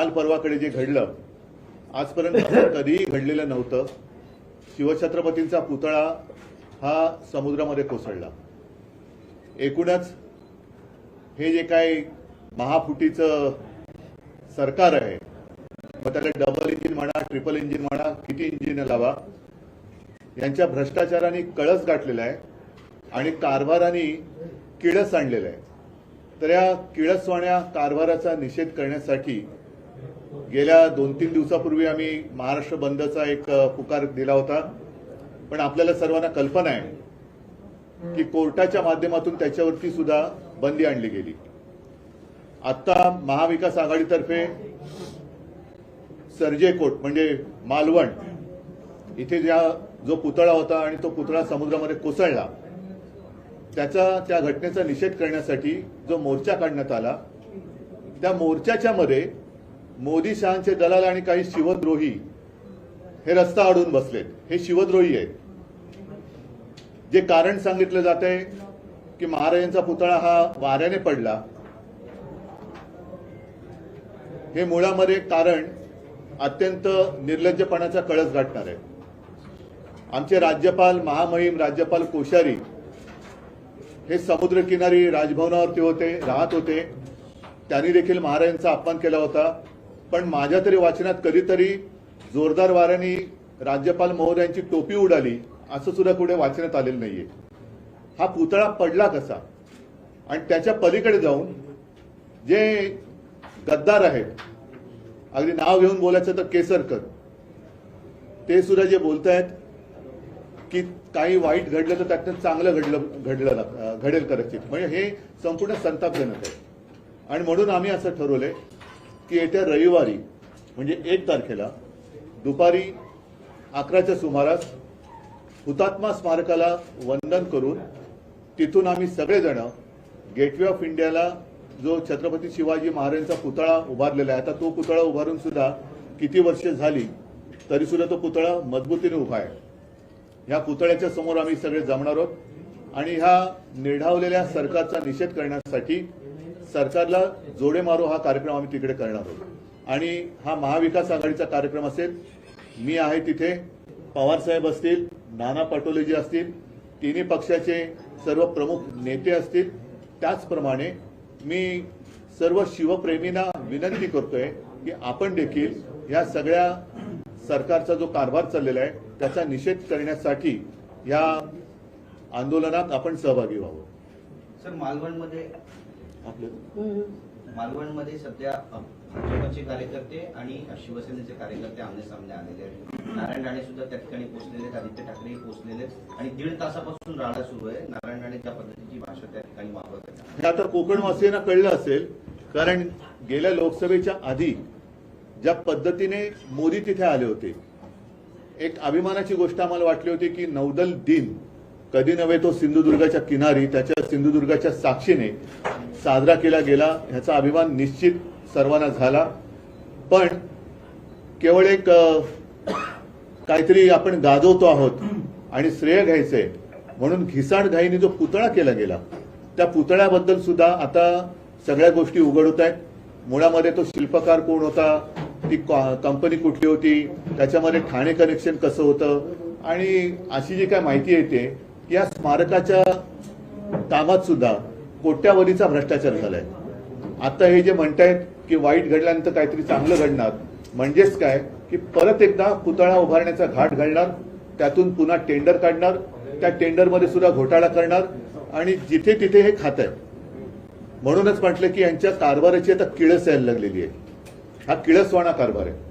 काल परवाकडे जे घडलं आजपर्यंत असं कधीही घडलेलं नव्हतं। शिवछत्रपतींचा पुतळा हा समुद्रामध्ये कोसळला। एकूणच हे जे काही महाफुटीचं सरकार आहे, मग त्याला डबल इंजिन म्हणा, ट्रिपल इंजिन म्हणा, किती इंजिन लावा, यांच्या भ्रष्टाचाराने कळस गाठलेला आहे आणि कारभाराने किळस आणलेलं आहे। तर या किळसवाण्या कारभाराचा निषेध करण्यासाठी गेल्या 2-3 दिवसापूर्वी आम्ही महाराष्ट्र बंदचा एक पुकार दिला होता। पण आपल्याला सर्वांना कल्पना आहे की कोर्टाच्या माध्यमातून त्याच्यावरती सुद्धा बंदी आणली गेली। आता महाविकास आघाडीतर्फे सर्जेकोट म्हणजे मालवण इथे जो पुतळा होता आणि तो पुतळा समुद्रामध्ये कोसळला, त्या घटनेचा निषेध करण्यासाठी जो मोर्चा काढण्यात आला, त्या मोर्चाच्या मध्ये मोदी शहांचे दलाल आणि काही शिवद्रोही हे रस्ता अडवून बसलेत। हे शिवद्रोही आहेत। जे कारण सांगितलं जात आहे की महाराजांचा पुतळा हा वाऱ्याने पडला, हे मुळामध्ये कारण अत्यंत निर्लज्जपणाचा कळस गाठणार आहे। आमचे राज्यपाल महामहिम राज्यपाल कोश्यारी हे समुद्रकिनारी राजभवनावरती होते, राहत होते। त्यांनी देखील महाराजांचा अपमान केला होता। पण माझ्या तरी वाचनात कधीतरी जोरदार वाऱ्याने राज्यपाल महोदयांची टोपी उडाली असं सुद्धा कुठे वाचण्यात आलेलं नाहीये। हा पुतळा पडला कसा? आणि त्याच्या पलीकडे जाऊन जे गद्दार आहेत, अगदी नाव घेऊन बोलायचं तर केसरकर, ते सुद्धा जे बोलतायत की काही वाईट घडलं तर त्यातनं चांगलं घडेल कदाचित, म्हणजे हे संपूर्ण संतापजनक आहे। आणि म्हणून आम्ही असं ठरवलंय की येत्या रविवारी म्हणजे 1 तारखेला दुपारी 11च्या सुमारास हुतात्मा स्मारकाला वंदन करून तिथून आम्ही सगळेजण गेटवे ऑफ इंडियाला जो छत्रपती शिवाजी महाराजांचा पुतळा उभारलेला आहे, आता तो पुतळा उभारून सुद्धा किती वर्ष झाली तरी सुद्धा तो पुतळा मजबूतीने उभा आहे। या पुतळ्याच्या समोर आम्ही सगळे जमणार आहोत आणि ह्या निर्ढावलेल्या सरकारचा निषेध करण्यासाठी सरकारला जोडे मारो हा कार्यक्रम आम्ही तिकडे करणार आहोत। आणि हा महाविकास आघाडीचा कार्यक्रम असेल। मी आहे तिथे, पवार साहेब असतील, नाना पटोलेजी असतील, तिन्ही पक्षाचे सर्व प्रमुख नेते असतील। त्याचप्रमाणे मी सर्व शिवप्रेमींना विनंती करतोय की आपण देखील या सगळ्या सरकारचा जो कारभार चाललेला आहे त्याचा निषेध करण्यासाठी या आंदोलनात आपण सहभागी व्हावं। सर, मालवणमध्ये सध्या भाजपचे कार्यकर्ते आणि शिवसेनेचे कार्यकर्ते आमने सामने आलेले आहेत। नारायण राणे सुद्धा त्या ठिकाणी पोहोचलेले आहेत, आदित्य ठाकरे पोहोचलेले आहेत आणि 1.5 तासापासून राडा सुरू आहे। नारायण राणे त्या पद्धतीची भाषा त्या ठिकाणी मागवत आहेत। हे आता कोकणवासियांना कळलं असेल, कारण गेल्या लोकसभेच्या आधी ज्या पद्धतीने मोदी तिथे आले होते, एक अभिमानाची गोष्ट आम्हाला वाटली होती की नौदल दिन कधी नव्हे तो सिंधुदुर्गाच्या किनारी त्याच्या सिंधुदुर्गाच्या साक्षीने साजरा केला गेला, ह्याचा अभिमान निश्चित सर्वांना झाला। पण केवळ एक काहीतरी आपण गाजवतो आहोत आणि श्रेय घ्यायचंय म्हणून घिसाडघाईने जो पुतळा केला गेला, त्या पुतळ्याबद्दल सुद्धा आता सगळ्या गोष्टी उघड होत आहेत। मुळामध्ये तो शिल्पकार कोण होता, ती कंपनी कुठली होती, त्याच्यामध्ये ठाणे कनेक्शन कसं होतं, आणि अशी जी काय माहिती येते की या स्मारकाच्या कामात सुद्धा कोट्यावधीचा भ्रष्टाचार झालाय। आता हे जे म्हणतायत की वाईट घडल्यानंतर काहीतरी चांगलं घडणार, म्हणजेच काय की परत एकदा पुतळा उभारण्याचा घाट घालणार, त्यातून पुन्हा टेंडर काढणार, त्या टेंडरमध्ये सुद्धा घोटाळा करणार आणि जिथे तिथे हे खात आहे। म्हणूनच म्हटलं की यांच्या कारभाराची आता किळस यायला लागलेली आहे। हा किळसवाणा कारभार आहे।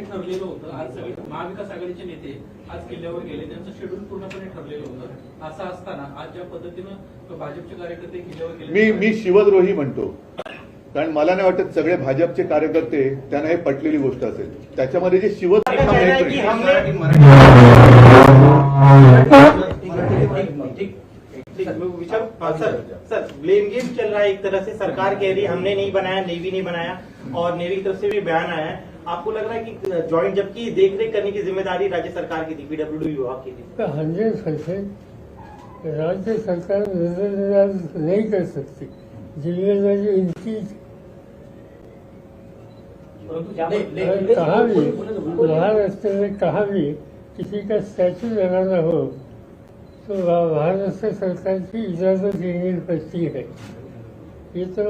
ठरलेलं होतं। आज सगळे महाविकास आघाडीचे नेते आज किल्ल्यावर गेले, त्यांचं शेड्यूल पूर्णपणे ठरलेलं होतं। असं असताना आज ज्या पद्धतीनं भाजपचे कार्यकर्ते किल्ल्यावर गेले, मी शिवद्रोही म्हणतो, कारण मला नाही वाटत सगळे भाजपचे कार्यकर्ते त्यांना हे पटलेली गोष्ट असेल। त्याच्यामध्ये जे सर ब्लेम गेम चल रहा है एक तरह से। सरकार कह रही है हमने नहीं बनाया, नेवी नहीं बनाया, और नेवी की तरफ से भी बयान आया है। आपको लग रहा है कि जॉइंट, जबकि देखरेख करने की जिम्मेदारी राज्य सरकार की थी, पीडब्ल्यूडी विभाग की थी? 100% राज्य सरकार नजरअंदाज नहीं कर सकती, जिम्मेदारी इनकी। कहाँ भी महाराष्ट्र में कहाँ भी किसी का स्टैचू लगाना हो तो महाराष्ट्र सरकार की इजाजत लेनी पड़ती है। ये तो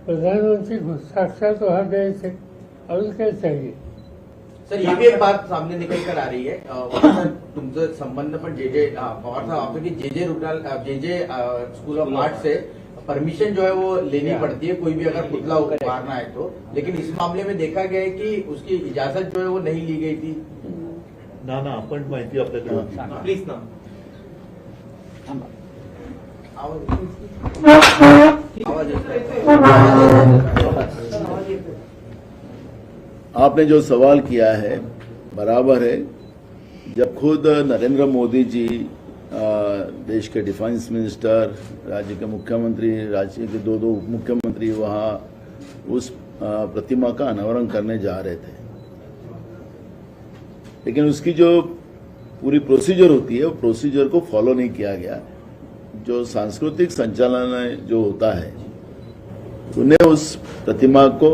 प्रधानमंत्री साक्षात वहाँ गए थे, और क्या चाहिए। सर ये भी एक बात सामने निकल कर आ रही है, तुमचं संबंध पण जे पवार साहब आपको कि जे school of art say permission जो है वो लेनी पड़ती है कोई भी अगर पुतला उतारना है तो, लेकिन इस मामले में देखा गया है कि उसकी इजाजत जो है वो नहीं ली गई थी। ना आपण माहिती आपल्याकडे प्लीज ना। आपने जो सवाल किया है बराबर है। जब खुद नरेंद्र मोदी जी देश के डिफेंस मिनिस्टर, राज्य के मुख्यमंत्री, राज्य के दो उप मुख्यमंत्री वहां उस प्रतिमा का अनावरण करने जा रहे थे, लेकिन उसकी जो पूरी प्रोसीजर होती है वो प्रोसीजर को फॉलो नहीं किया गया। जो सांस्कृतिक संचालन जो होता है उन्हें उस प्रतिमा को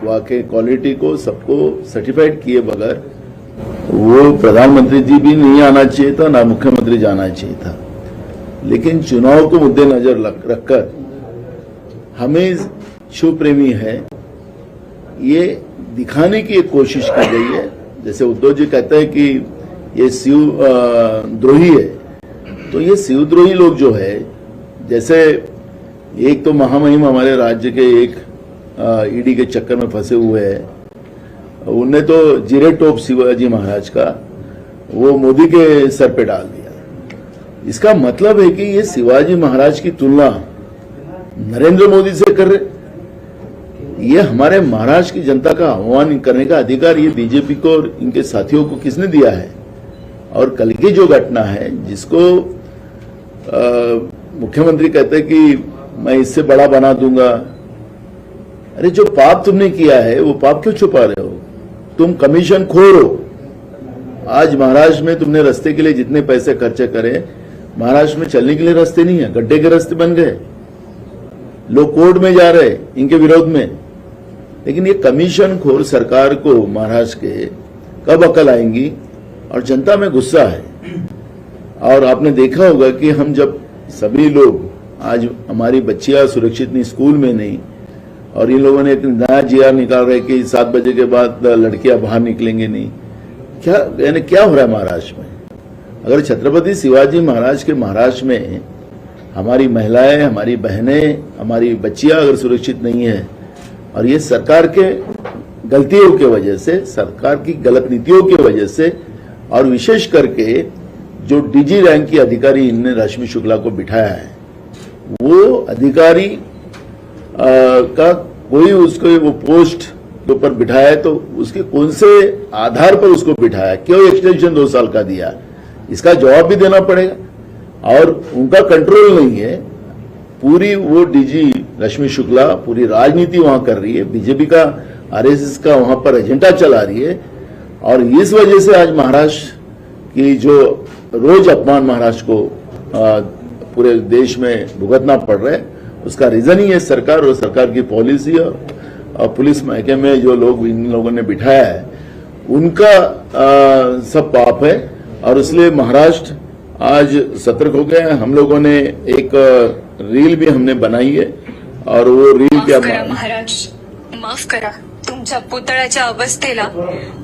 वाकई क्वालिटी को सबको सर्टिफाइड किए बगैर वो प्रधानमंत्री जी भी नहीं आना चाहिए था, ना मुख्यमंत्री जाना चाहिए था। लेकिन चुनाव को मद्देनजर रखकर हमें शिव प्रेमी है ये दिखाने की एक कोशिश की गई है। जैसे उद्धव जी कहते हैं कि ये शिव द्रोही है, तो ये शिवद्रोही लोग जो है, जैसे एक तो महामहिम हमारे राज्य के एक ईडी के चक्कर में फंसे हुए हैं, उनने तो जीरे टोप शिवाजी महाराज का वो मोदी के सर पे डाल दिया। इसका मतलब है कि ये शिवाजी महाराज की तुलना नरेंद्र मोदी से कर रहे। ये हमारे महाराष्ट्र की जनता का आह्वान करने का अधिकार ये बीजेपी को और इनके साथियों को किसने दिया है। और कल की जो घटना है जिसको मुख्यमंत्री कहते हैं कि मैं इससे बड़ा बना दूंगा, अरे जो पाप तुमने किया है वो पाप क्यों छुपा रहे हो? तुम कमीशन खोर हो। आज महाराष्ट्र में तुमने रास्ते के लिए जितने पैसे खर्चे करे, महाराष्ट्र में चलने के लिए रास्ते नहीं है, गड्ढे के रास्ते बन गए, लोग कोर्ट में जा रहे इनके विरोध में। लेकिन ये कमीशन खोर सरकार को महाराष्ट्र के कब अकल आएंगी? और जनता में गुस्सा है। और आपने देखा होगा कि हम जब सभी लोग, आज हमारी बच्चियां सुरक्षित नहीं, स्कूल में नहीं, और इन लोगों ने एक नया जीआर निकाल रहे कि 7 बजे के बाद लड़कियां बाहर निकलेंगे नहीं। क्या यानी क्या हो रहा है महाराष्ट्र में? अगर छत्रपति शिवाजी महाराज के महाराष्ट्र में हमारी महिलाएं, हमारी बहनें, हमारी बच्चियां अगर सुरक्षित नहीं है, और ये सरकार के गलतियों की वजह से, सरकार की गलत नीतियों की वजह से, और विशेष करके जो डीजी रैंक की अधिकारी इनने रश्मि शुक्ला को बिठाया है, वो अधिकारी का कोई उसको वो पोस्ट के ऊपर बिठाया है, तो उसके कौन से आधार पर उसको बिठाया, क्यों एक्सटेंशन 2 साल का दिया, इसका जवाब भी देना पड़ेगा। और उनका कंट्रोल नहीं है। पूरी वो डीजी रश्मि शुक्ला पूरी राजनीति वहां कर रही है, बीजेपी का, आरएसएस का वहां पर एजेंडा चला रही है। और इस वजह से आज महाराष्ट्र की जो रोज अपमान महाराष्ट्र को पूरे देश में भुगतना पड़ रहा है, उसका रीजन ही है सरकार और सरकार की पॉलिसी और पुलिस महकमे में जो लोग इन लोगों ने बिठाया है उनका सब पाप है। और इसलिए महाराष्ट्र आज सतर्क हो गए हैं। हम लोगों ने एक रील भी हमने बनाई है, और वो रील क्या महाराज माफ करा, तुमच्या पुतळ्याच्या अवस्थेला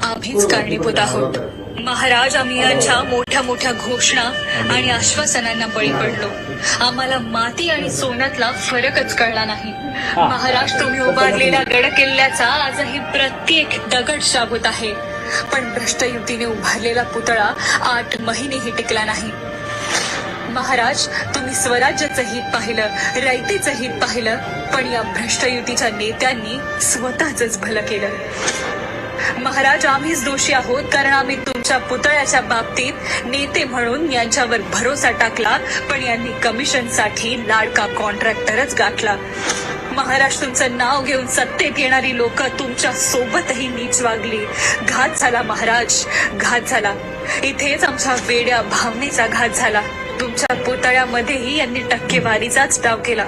आम्हीच कारणीभूत आहोत। महाराज, आम्ही यांच्या मोठ्या मोठ्या घोषणा आणि आश्वासनांना बळी पडलो। आम्हाला माती आणि सोन्यातला फरकच कळला नाही। महाराज, तुम्ही उभारलेल्या गड किल्ल्याचा आजही प्रत्येक दगड शाबूत आहे, पण भ्रष्ट युतीने उभारलेला पुतळा 8 महिनेही टिकला नाही। महाराज, तुम्ही स्वराज्याचं हित पाहिलं, रयतेचं हित पाहिलं, पण या भ्रष्ट युतीच्या नेत्यांनी स्वतःच भलं केलं। महाराज, आम्हीच दोषी आहोत, कारण आम्ही तुमच्या पुतळ्याच्या बाबतीत नेते म्हणून यांच्यावर भरोसा टाकला, पण यांनी कमिशनसाठी लाडका कॉन्ट्रॅक्टरच गाठला। महाराज, तुमचं नाव घेऊन सत्तेत येणारी लोक तुमच्या सोबतही नीच वागली। घात झाला महाराज, घात झाला। इथेच आमच्या वेड्या भावनेचा घात झाला। तुमच्या पुतळ्यामध्येही यांनी टक्केवारीचाच डाव केला.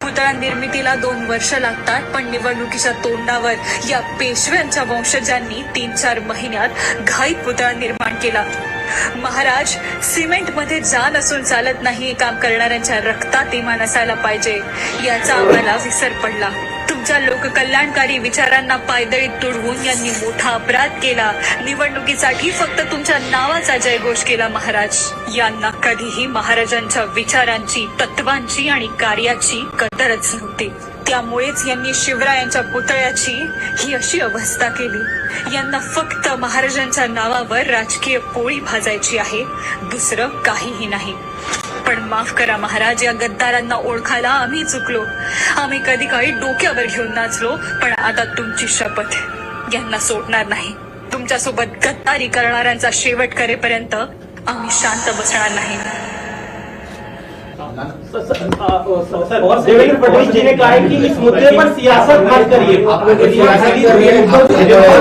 पुतळा निर्मितीला 2 वर्ष लागतात, पण निवडणुकीच्या तोंडावर या पेशव्यांच्या वंशजांनी 3-4 महिन्यात घाईत पुतळा निर्माण केला. महाराज, सिमेंटमध्ये जान असून चालत नाही. हे काम करणाऱ्यांच्या रक्तात इमान असायला पाहिजे, याचा आम्हाला विसर पडला. तुमच्या लोककल्याणकारी विचारांना पायदळीत तुडवून यांनी मोठा अपराध केला. निवडणुकीसाठी फक्त तुमच्या नावाचा जयघोष केला. महाराज, यांना कधीही महाराजांच्या विचारांची, तत्वांची आणि कार्याची कदरच नव्हती. त्यामुळेच यांनी शिवरायांच्या पुतळ्याची ही अशी अवस्था केली. यांना फक्त महाराजांच्या नावावर राजकीय पोळी भाजायची आहे, दुसरं काहीही नाही. पण माफ करा महाराज, या गद्दारांना ओळखायला आम्ही चुकलो. आम्ही कधी काही डोक्यावर घेऊन नाचलो, पण आता तुमची शपथ, यांना सोडणार नाही. तुमच्यासोबत गद्दारी करणाऱ्यांचा शेवट करेपर्यंत आम्ही शांत बसणार नाही. सर, देवेंद्र फडणवीस जी ने कहा है कि इस मुद्दे पर सियासत मत करिए. आप लोग सियासत कर रहे हैं.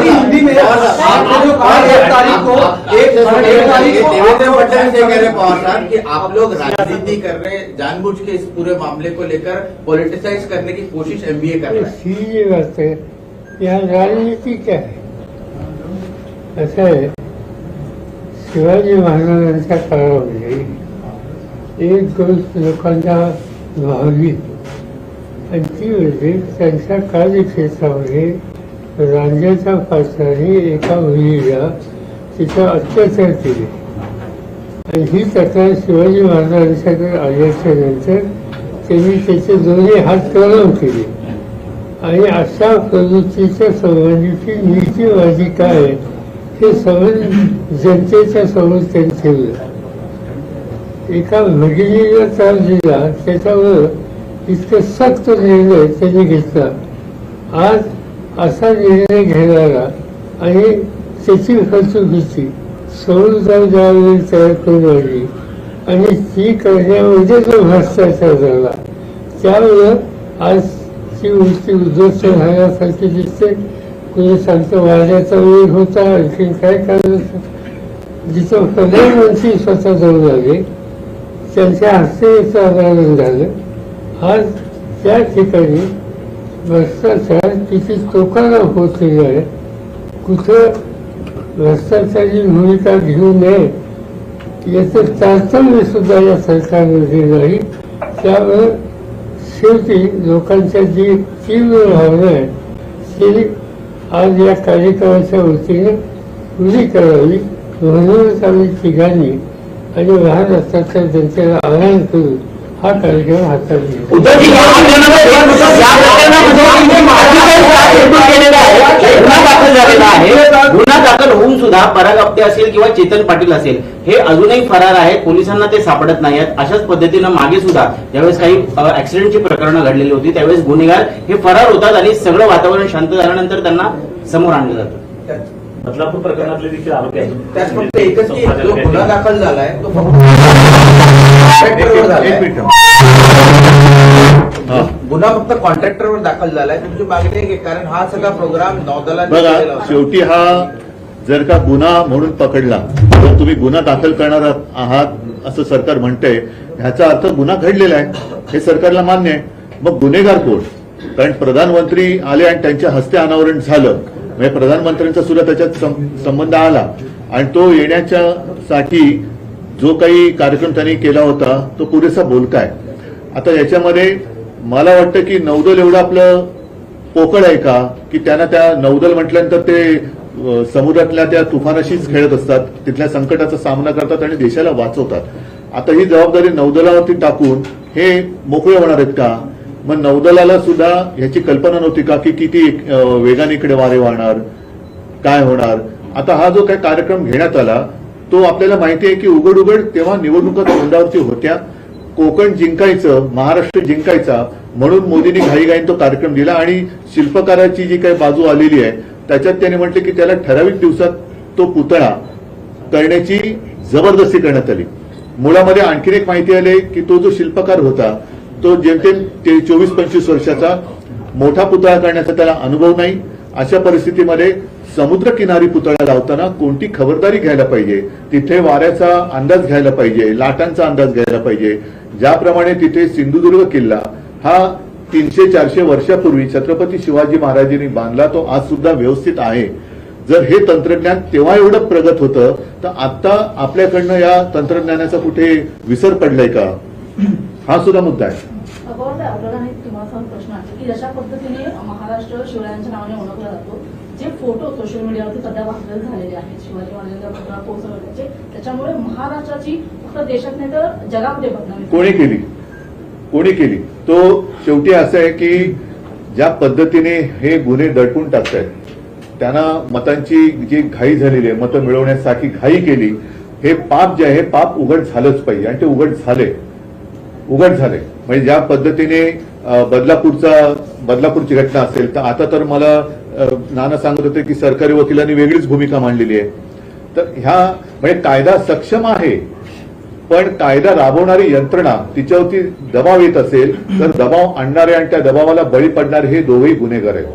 हिंदी में आपने जो कहा 1 तारीख को देवेंद्र फडणवीस ये कह रहे पवार साहब कि आप लोग राजनीति कर रहे हैं, जानबूझ के इस पूरे मामले को लेकर पॉलिटिसाइज करने की कोशिश एमबीए कर रहे हैं. सीधी बात है, यहाँ राजनीति क्या है? असं आहे, शिवाजी महाराजांच्या काळामध्ये एक गोष्ट लोकांना भावली आणि ती म्हणजे त्यांच्या कार्यक्षेत्रामध्ये रांझ्याच्या पात्राने एका मुलीला तिचा अत्याचार केले आणि ही तक्रार शिवाजी महाराजांच्याकडे आल्याच्या नंतर त्यांनी त्याचे दोन्ही हात कलम केले आणि अशा प्रवृत्तीच्या संबंधीची नीतीवादी काय हे संबंध जनतेच्या समोर त्यांनी ठेवलं. एका भगिनीला त्रास दिला त्याच्यावर इतकं सक्त निर्णय त्यांनी घेतला. आज असा निर्णय घेणारा आणि त्याची फसवणुकीची संविधान ज्यावेळी तयार करून आली आणि ती करण्यामध्ये जो भ्रष्टाचार झाला त्यामुळं आज ती गोष्टी उद्ध्वस्त झाल्यासारखी दिसते. कोणी सांगतं वाड्याचा वेळ होता, आणखी काय कारण, जिथं प्रधानमंत्री स्वतः जाऊन आले त्यांच्या हस्ते आंदोलन झालं. आज त्या ठिकाणी भ्रष्टाचार किती टोकाला पोहोचलेला आहे. कुठं भ्रष्टाचाराची भूमिका घेऊ नये याचं तारतम्य सुद्धा या सरकारमध्ये नाही. त्यामुळे शेवटी लोकांच्या जी तीव्र भावना आहे ती आज या कार्यक्रमाच्या वतीने पुरी करावी म्हणूनच आम्ही तिघांनी आणि महाराष्ट्राच्या जनतेला आवाहन करून हा कार्यक्रम हातात घेतला. गुन्हा दाखल होऊन सुद्धा पराग आपटे असेल किंवा चेतन पाटील असेल हे अजूनही फरार आहे. पोलिसांना ते सापडत नाही आहेत. अशाच पद्धतीनं मागे सुद्धा ज्यावेळेस काही ऍक्सिडेंटची प्रकरणं घडलेली होती त्यावेळेस गुन्हेगार हे फरार होतात आणि सगळं वातावरण शांत झाल्यानंतर त्यांना समोर आणलं जातं. बदलापूर प्रकरणातले देखील आरोपी आहेत. त्यात फक्त एकच की जो गुन्हा दाखल झालाय तो गुन्हा फक्त कॉन्ट्रॅक्टरवर दाखल झालाय. तुमची मागणी आहे की कारण हा सगळा प्रोग्राम नौदलाने बघा, केलेला होता. शेवटी हा जर का गुन्हा म्हणून पकडला तर तुम्ही गुन्हा दाखल करणार आहात असं सरकार म्हणतंय, ह्याचा अर्थ गुन्हा घडलेला आहे हे सरकारला मान्य आहे. मग गुन्हेगार कोण? कारण प्रधानमंत्री आले आणि त्यांच्या हस्ते अनावरण झालं म्हणजे प्रधानमंत्र्यांचा सुद्धा त्याच्यात संबंध आला आणि तो येण्याच्या साठी जो काही कार्यक्रम त्यांनी केला होता तो पुरेसा बोलका आहे. आता याच्यामध्ये मला वाटतं की नौदल एवढं आपलं पोकळ आहे का की त्यांना त्या नौदल म्हटल्यानंतर ते समुद्रातल्या त्या तुफानाशीच खेळत असतात, तिथल्या संकटाचा सामना करतात आणि देशाला वाचवतात. आता ही जबाबदारी नौदलावरती टाकून हे मोकळे होणार आहेत का? मग नौदलाला सुद्धा ह्याची कल्पना नव्हती का की किती वेगाने इकडे वारे वाहणार, काय होणार? आता हा जो काही कार्यक्रम घेण्यात आला तो आपल्याला माहिती आहे की उघड उघड तेव्हा निवडणुका तोंडावरती होत्या. कोकण जिंकायचं, महाराष्ट्र जिंकायचा म्हणून मोदींनी घाईघाईने तो कार्यक्रम दिला आणि शिल्पकाराची जी काही बाजू आलेली आहे त्याच्यात त्याने म्हटले की त्याला ठराविक दिवसात तो पुतळा करण्याची जबरदस्ती करण्यात आली. मुळामध्ये आणखीन एक माहिती आली की तो जो शिल्पकार होता तो जेमतेम 24-25 वर्षाचा, मोठा पुतळा करण्याचा त्याला अनुभव नाही अशा परिस्थितीमध्ये समुद्रकिनारी पुतळा लावताना कोणती खबरदारी घ्यायला पाहिजे, तिथे वाऱ्याचा अंदाज घ्यायला पाहिजे, लाटांचा अंदाज घ्यायला पाहिजे. ज्याप्रमाणे तिथे सिंधुदुर्ग किल्ला हा 300-400 वर्षापूर्वी छत्रपती शिवाजी महाराजांनी बांधला, तो आज सुद्धा व्यवस्थित आहे. जर हे तंत्रज्ञान तेव्हा एवढं प्रगत होतं तर आता आपल्याकडनं या तंत्रज्ञानाचा कुठे विसर पडलाय का, हा सुद्धा मुद्दा आहे. आपल्याला तुम्हाला प्रश्न आहे की जशा पद्धतीने महाराष्ट्र शिवरायांच्या नावाने ओळखला जातो, जे फोटो सोशल मीडियावरती सध्या व्हायरल झालेले आहेत शिवाजी महाराजांच्या पुतळा पोहोचवण्याचे, त्याच्यामुळे महाराष्ट्राची फक्त देशात नाही तर जगामध्ये बदनामी कोणी केली तो शेवटी असं आहे की ज्या पद्धतीने हे गुन्हे दडपून टाकतायत, त्यांना मतांची जी घाई झालेली आहे, मतं मिळवण्यासाठी घाई केली, हे पाप जे आहे पाप उघड झालंच पाहिजे आणि ते उघड झाले. म्हणजे ज्या पद्धतीने बदलापूरची घटना असेल, तर आता तर मला नाना सांगत होते की सरकारी वकिलांनी वेगळीच भूमिका मांडलेली आहे. तर ह्या म्हणजे कायदा सक्षम आहे, पण कायदा राबवणारी यंत्रणा तिच्यावरती दबाव येत असेल तर दबाव आणणारे आणि त्या दबावाला बळी पडणारे हे दोघेही गुन्हेगार आहेत.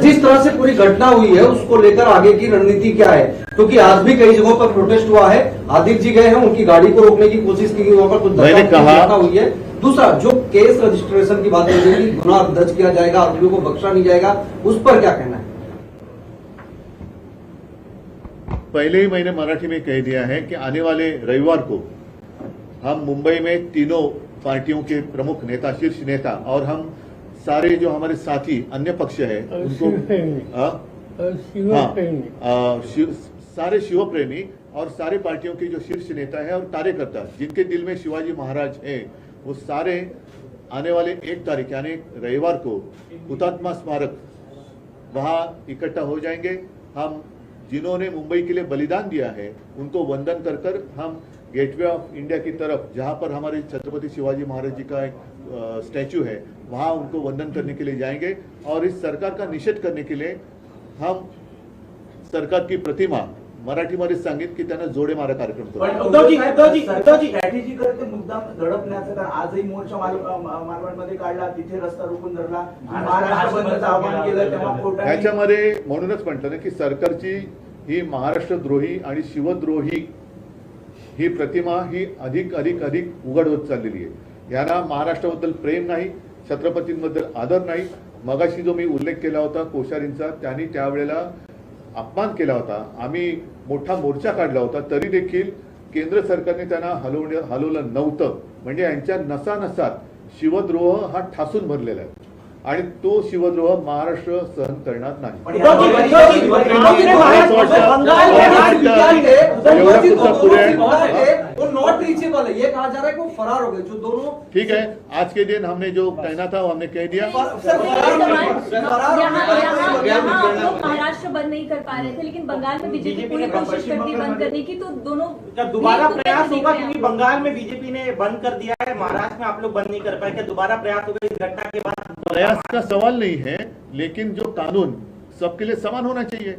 जिस तरह से पूरी घटना हुई है उसको लेकर आगे की रणनीति क्या है, क्योंकि आज भी कई जगहों पर प्रोटेस्ट हुआ है, आदित्य जी गए हैं, उनकी गाड़ी को रोकने की कोशिश की गई, वहां पर कुछ घटना हुई है. दूसरा जो केस रजिस्ट्रेशन की बात है, गुनाह दर्ज किया जाएगा, आरोपियों को बख्शा नहीं जाएगा, उस पर क्या कहना है? पहले ही मैंने मराठी में कह दिया है कि आने वाले रविवार को हम मुंबई में तीनों पार्टियों के प्रमुख नेता, शीर्ष नेता और हम सारे जो हमारे साथी अन्य पक्ष है उनको सारे शिवप्रेमी और सारे पार्टियों के जो शीर्ष नेता है और कार्यकर्ता जिनके दिल में शिवाजी महाराज है, वो सारे आने वाले 1 तारीख यानी रविवार को हुतात्मा स्मारक वहां इकट्ठा हो जाएंगे. हम जिन्होंने मुंबई के लिए बलिदान दिया है उनको वंदन कर कर हम गेटवे ऑफ इंडिया की तरफ, जहां पर हमारे छत्रपति शिवाजी महाराज जी का एक स्टैचू है, वहां उनको वंदन करने के लिए जाएंगे. और इस सरकार का निषेध करने के लिए हम सरकार की प्रतिमा मराठीमध्ये सांगित की त्यांना जोडे मारा कार्यक्रम उद्धवजी स्ट्रॅटेजी करते मुद्दाम दडपण्याचं, कारण आजही मोर्चा मालवणमध्ये काढला, तिथे रस्ता रोखून धरला, महाराष्ट्र बंदचं आवाहन केलं, तेव्हा कोर्टाने ह्याच्यामध्ये म्हणूनच म्हटलं ना की सरकारची ही महाराष्ट्रद्रोही आणि शिवद्रोही ही प्रतिमा ही अधिक उघड होत चाललेली आहे. यांना महाराष्ट्राबद्दल प्रेम नाही, छत्रपतींबद्दल आदर नाही. मगाशी जो मी उल्लेख केला होता कोश्यारींचा, त्यांनी त्यावेळेला अपमान केला होता, आम्ही मोठा मोर्चा काढला होता, तरी देखील केंद्र सरकारने त्यांना हलवलं नव्हतं. म्हणजे यांच्या नसानसात शिवद्रोह हा ठासून भरलेला आहे आणि तो शिवद्रोह महाराष्ट्र सहन करणार नाही. नॉट रीचेबल है, ये कहा जा रहा है कि वो फरार हो गए जो दोनों. ठीक है, आज के दिन हमने जो कहना था वो हमने कह दिया. महाराष्ट्र बंद नहीं कर पा रहे थे, लेकिन बंगाल में बीजेपी पूरी कोशिश करती बंद करने की, तो दोनों क्या दोबारा प्रयास होगा? क्योंकि बंगाल में बीजेपी ने बंद कर दिया है, महाराष्ट्र में आप लोग बंद नहीं कर पाए, क्या दोबारा प्रयास होगा इस घटना के बाद? प्रयास का सवाल नहीं है, लेकिन जो कानून सबके लिए समान होना चाहिए.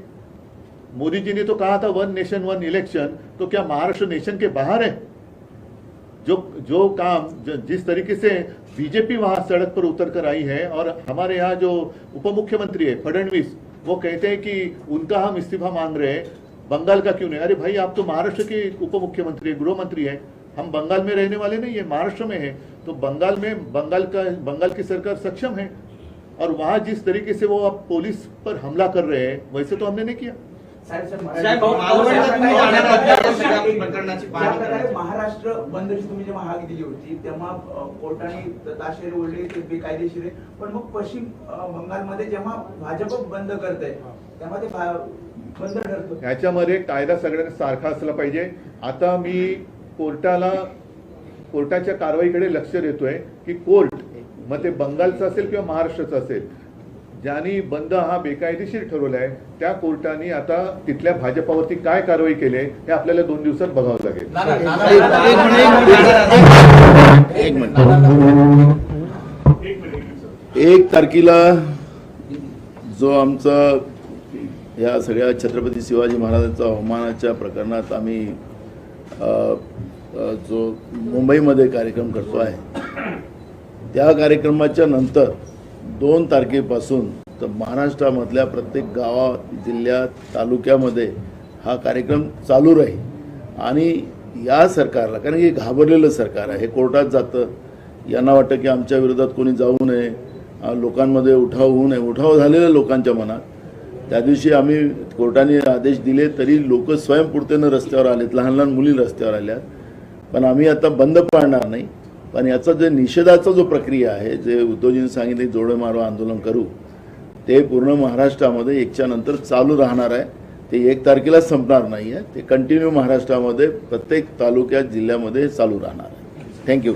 मोदी जी ने तो कहा था 1 नेशन 1 इलेक्शन, तो क्या महाराष्ट्र नेशन के बाहर है? जो काम जिस तरीके से बीजेपी वहां सड़क पर उतर कर आई है और हमारे यहाँ जो उप मुख्यमंत्री है फडणवीस, वो कहते हैं कि उनका हम इस्तीफा मांग रहे हैं, बंगाल का क्यों नहीं? अरे भाई, आप तो महाराष्ट्र के उप मुख्यमंत्री है, गृह मंत्री है, हम बंगाल में रहने वाले नहीं है, महाराष्ट्र में है. तो बंगाल की सरकार सक्षम है और वहां जिस तरीके से वो अब पुलिस पर हमला कर रहे हैं वैसे तो हमने नहीं किया. महाराष्ट्र बंदची तुम्ही जेव्हा हाक दिली होती तेव्हा कोर्टाने ताशेरे ओढले, ते बेकायदेशीर आहे, पण मग पश्चिम बंगालमध्ये जेव्हा भाजप बंद करते तेव्हा ते बंद ठरतं. ह्याच्यामध्ये कायदा सगळ्यांना सारखा असला पाहिजे. आता मी कोर्टाच्या कारवाईकडे लक्ष देतोय की कोर्ट, मग ते बंगालचं असेल किंवा महाराष्ट्राचं असेल, ज्यांनी बंद हा बेकायदेशीर ठरवलाय त्या कोर्टाने आता तिथल्या भाजपावरती काय कारवाई केली हे आपल्याला 2 दिवसात बघावं लागेल. 1 तारखेला जो आमचा या सगळ्या छत्रपती शिवाजी महाराजांच्या अवमानाच्या प्रकरणात आम्ही जो मुंबईमध्ये कार्यक्रम करतो आहे त्या कार्यक्रमाच्या नंतर 2 तारखेपासून तर महाराष्ट्रामधल्या प्रत्येक गावात, जिल्ह्यात, तालुक्यामध्ये हा कार्यक्रम चालू राहील. आणि या सरकारला, कारण की घाबरलेलं सरकार आहे, हे कोर्टात जातं, यांना वाटतं की आमच्या विरोधात कोणी जाऊ नये, लोकांमध्ये उठाव होऊ नये. उठाव झालेल्या लोकांच्या मनात त्या दिवशी आम्ही कोर्टाने आदेश दिले तरी लोक स्वयंपूर्तेनं रस्त्यावर आलेत, लहान लहान मुली रस्त्यावर आल्यात. पण आम्ही आता बंद पाडणार नाही. पण याचा जे निषेधाचा जो प्रक्रिया आहे, जे उद्धवजींनी सांगितले जोडे मारो आंदोलन करू, ते पूर्ण महाराष्ट्रामध्ये एकच्या नंतर चालू राहणार आहे. ते 1 तारखेला संपणार नाही आहे. ते कंटिन्यू महाराष्ट्रामध्ये प्रत्येक तालुक्यात, जिल्ह्यामध्ये चालू राहणार आहे. थँक्यू.